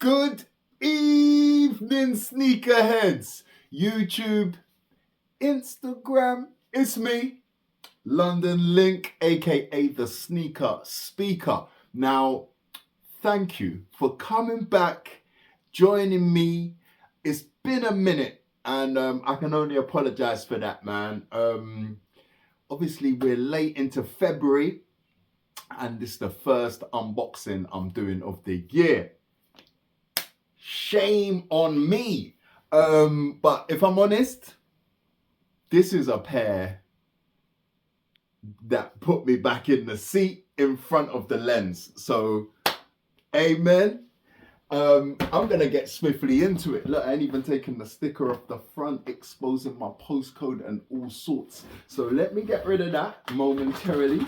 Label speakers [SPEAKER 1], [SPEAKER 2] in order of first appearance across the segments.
[SPEAKER 1] Good evening, sneakerheads. YouTube, Instagram, it's me, London Link, aka the Sneaker Speaker. Now, thank you for coming back, joining me. It's been a minute, and I can only apologize for that, man. Obviously, we're late into February, and this is the first unboxing I'm doing of the year. Shame on me. But if I'm honest, this is a pair that put me back in the seat in front of the lens. So, amen. I'm gonna get swiftly into it. Look, I ain't even taken the sticker off the front, exposing my postcode and all sorts. So let me get rid of that momentarily.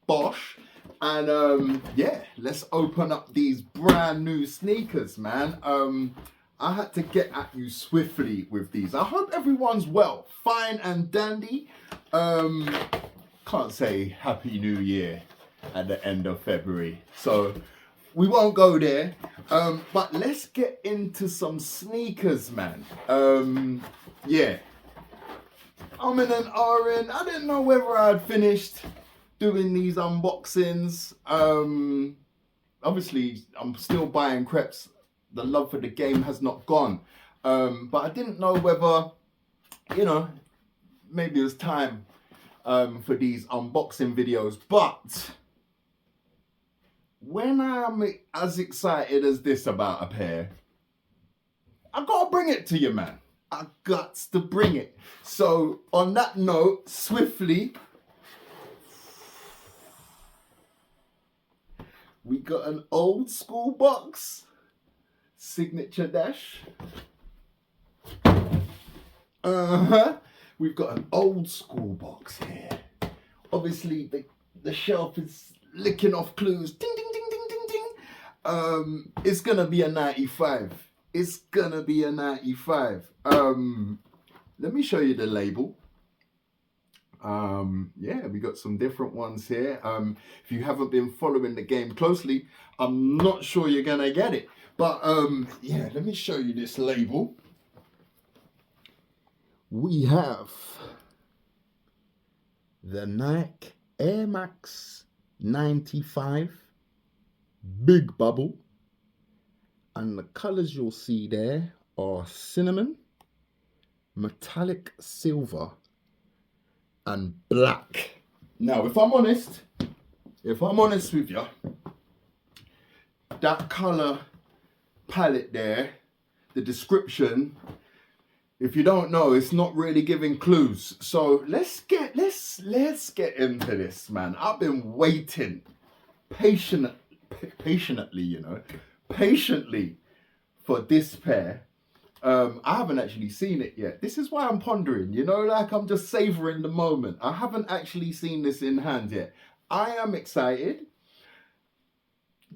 [SPEAKER 1] Bosh. And yeah, let's open up these brand new sneakers, man. I had to get at you swiftly with these. I hope everyone's well, fine and dandy. Can't say Happy New Year at the end of February, so we won't go there. But let's get into some sneakers, man. Yeah, I'm in an RN. I didn't know whether I'd finished doing these unboxings. Obviously I'm still buying crepes. The love for the game has not gone, but I didn't know whether, you know, maybe it was time for these unboxing videos. But when I'm as excited as this about a pair, I gotta bring it to you, man. I got to bring it. So on that note, swiftly, we got an old school box, signature dash. We've got an old school box here. Obviously, the shelf is licking off clues. Ding, ding, ding, ding, ding, ding. It's gonna be a 95. It's gonna be a 95. Let me show you the label. Yeah, we got some different ones here. If you haven't been following the game closely, I'm not sure you're gonna get it. But yeah, let me show you this label. We have the Nike Air Max 95 Big Bubble, and the colors you'll see there are cinnamon, metallic silver, and black. Now, if I'm honest with you, that color palette there, the description, if you don't know, it's not really giving clues. So let's get into this, man. I've been waiting patiently, for this pair. I haven't actually seen it yet. This is why I'm pondering, like I'm just savoring the moment. I haven't actually seen this in hand yet. I am excited.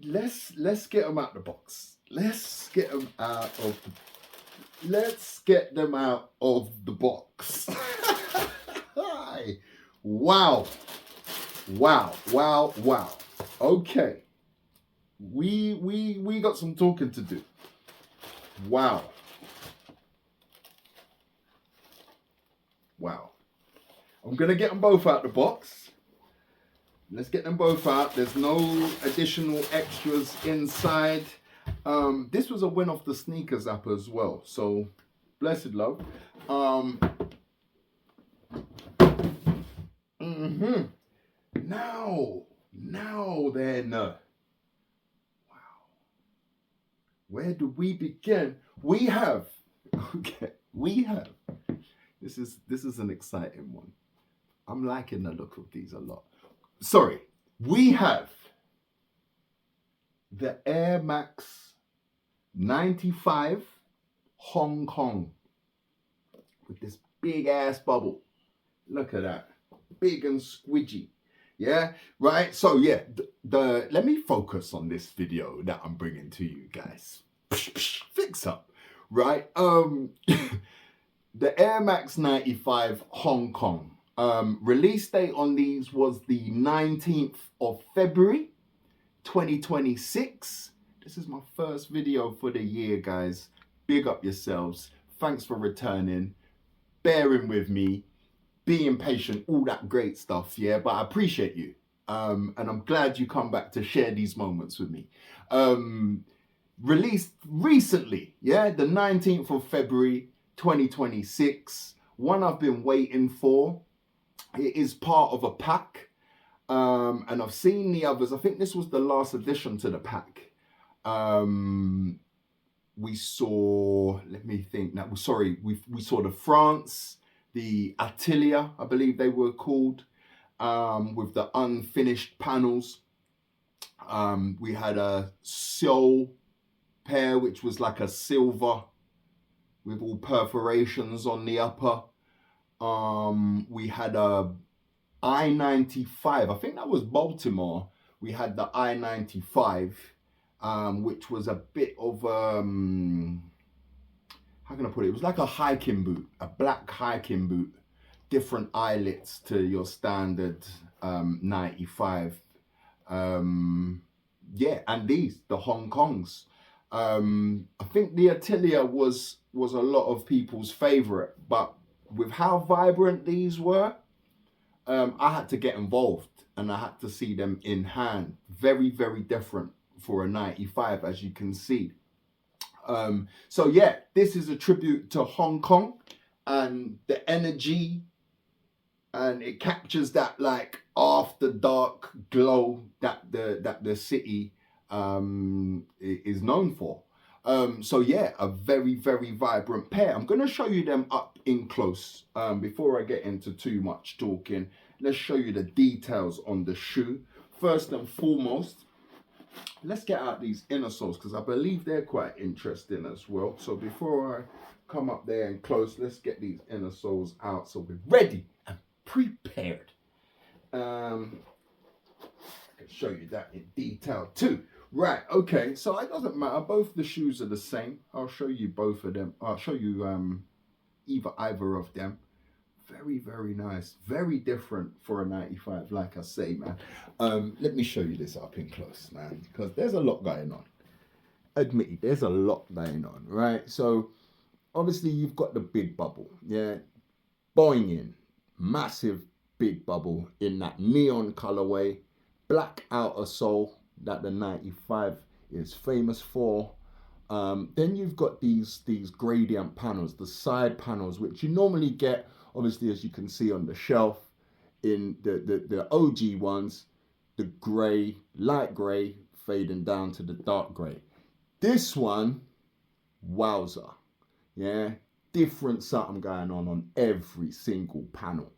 [SPEAKER 1] Let's get them out the box. Let's get them out of the box. Wow. Okay. We got some talking to do. Wow. I'm gonna get them both out the box. Let's get them both out. There's no additional extras inside. This was a win off the sneakers app as well, so blessed love. Now then, wow. Where do we begin? This is an exciting one. I'm liking the look of these a lot. Sorry, we have the Air Max 95 Hong Kong with this big ass bubble. Look at that, big and squidgy. Yeah, right. So yeah, let me focus on this video that I'm bringing to you guys. Fix up, right? The Air Max 95 Hong Kong. Release date on these was the 19th of February 2026. This is my first video for the year, guys. Big up yourselves. Thanks for returning, bearing with me, being patient, all that great stuff, yeah? But I appreciate you. And I'm glad you come back to share these moments with me. Released recently, yeah? The 19th of February, 2026. One I've been waiting for. It is part of a pack. And I've seen the others. I think this was the last addition to the pack. We saw, let me think now, sorry, we saw the France, the Atelier, I believe they were called, with the unfinished panels. We had a Soul pair, which was like a silver with all perforations on the upper. We had a I-95, I think that was Baltimore. We had the I-95. Which was a bit of, how can I put it? It was like a hiking boot, a black hiking boot, different eyelets to your standard 95. Yeah, and these, the Hong Kongs. I think the Atelier was a lot of people's favorite, but with how vibrant these were, I had to get involved and I had to see them in hand. Very, very different for a 95, as you can see. So yeah, this is a tribute to Hong Kong and the energy, and it captures that like after dark glow that the city is known for. So yeah, a very, very vibrant pair. I'm going to show you them up in close before I get into too much talking. Let's show you the details on the shoe. First and foremost, let's get out these inner soles because I believe they're quite interesting as well. So before I come up there and close, let's get these inner soles out so we're ready and prepared. I can show you that in detail too. Right, okay, so it doesn't matter. Both the shoes are the same. I'll show you both of them. I'll show you either of them. Very, very nice. Very different for a 95, like I say, man. Let me show you this up in close, man, because there's a lot going on. Admit it, there's a lot going on, right? So, obviously, you've got the big bubble, yeah? Boinging, massive big bubble in that neon colorway, black outer sole that the 95 is famous for. Then you've got these gradient panels, the side panels, which you normally get, obviously, as you can see on the shelf, in the OG ones, the grey, light grey, fading down to the dark grey. This one, wowza, yeah, different something going on every single panel.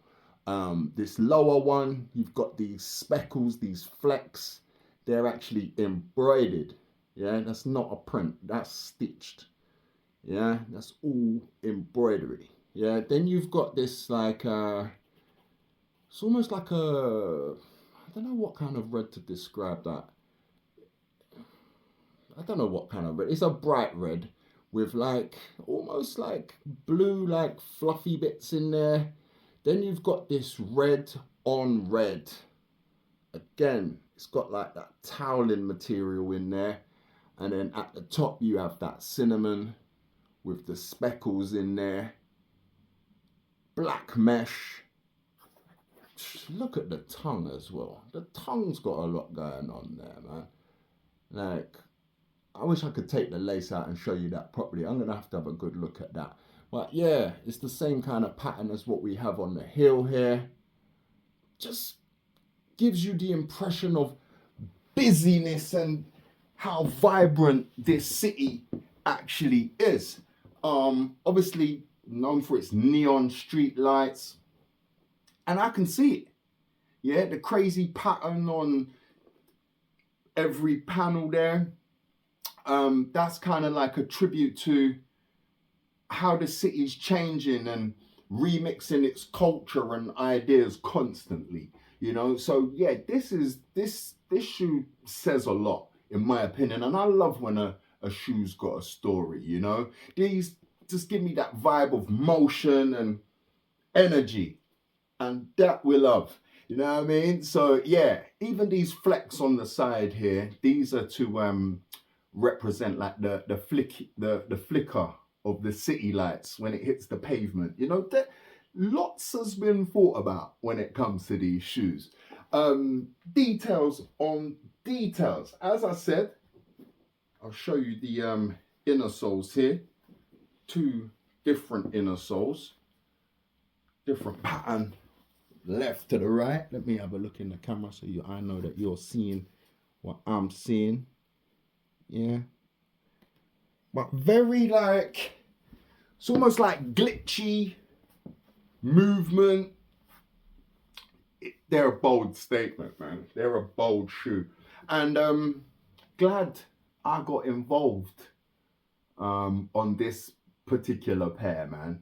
[SPEAKER 1] This lower one, you've got these speckles, these flecks, they're actually embroidered, yeah, that's not a print, that's stitched, yeah, that's all embroidery. Yeah, then you've got this like, it's almost like a, I don't know what kind of red to describe that. I don't know what kind of red. It's a bright red with like, almost like blue, like fluffy bits in there. Then you've got this red on red. Again, it's got like that toweling material in there. And then at the top you have that cinnamon with the speckles in there. Black mesh. Look at the tongue as well. The tongue's got a lot going on there, man. Like, I wish I could take the lace out and show you that properly. I'm going to have a good look at that. But yeah, it's the same kind of pattern as what we have on the heel here. Just gives you the impression of busyness and how vibrant this city actually is. Obviously, known for its neon street lights, and I can see it. Yeah, the crazy pattern on every panel there. That's kind of like a tribute to how the city's changing and remixing its culture and ideas constantly. You know, so yeah, this shoe says a lot in my opinion, and I love when a shoe's got a story. You know, these just give me that vibe of motion and energy, and that we love. You know what I mean? So yeah, even these flecks on the side here, these are to represent like the flicker of the city lights when it hits the pavement. You know, that lots has been thought about when it comes to these shoes. Details on details. As I said, I'll show you the inner soles here. Two different inner soles, different pattern, left to the right. Let me have a look in the camera so I know that you're seeing what I'm seeing. Yeah, but very like, it's almost like glitchy movement. They're a bold statement, man. They're a bold shoe, and glad I got involved on this particular pair, man.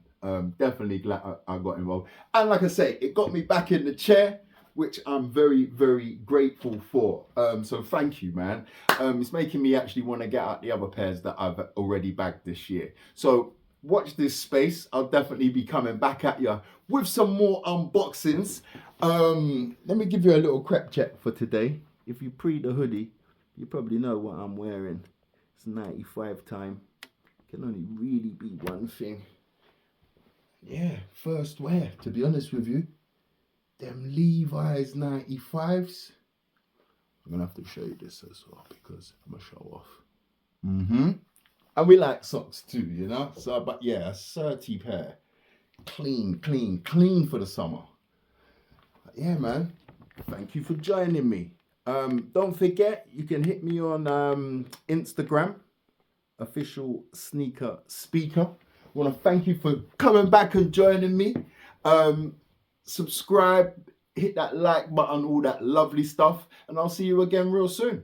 [SPEAKER 1] Definitely glad I got involved, and like I say, it got me back in the chair, which I'm very, very grateful for. So thank you, man. It's making me actually want to get out the other pairs that I've already bagged this year. So watch this space. I'll definitely be coming back at you with some more unboxings. Let me give you a little Crepe check for today. If you pre the hoodie, you probably know what I'm wearing. It's 95 time. Can only really be one thing. Yeah, first wear, to be honest with you. Them Levi's 95s. I'm gonna have to show you this as well because I'm gonna show off. And we like socks too, you know. So, but yeah, a 30 pair, clean for the summer. But yeah, man. Thank you for joining me. Don't forget, you can hit me on Instagram, official sneaker speaker. I want to thank you for coming back and joining me. Subscribe, hit that like button, all that lovely stuff, and I'll see you again real soon.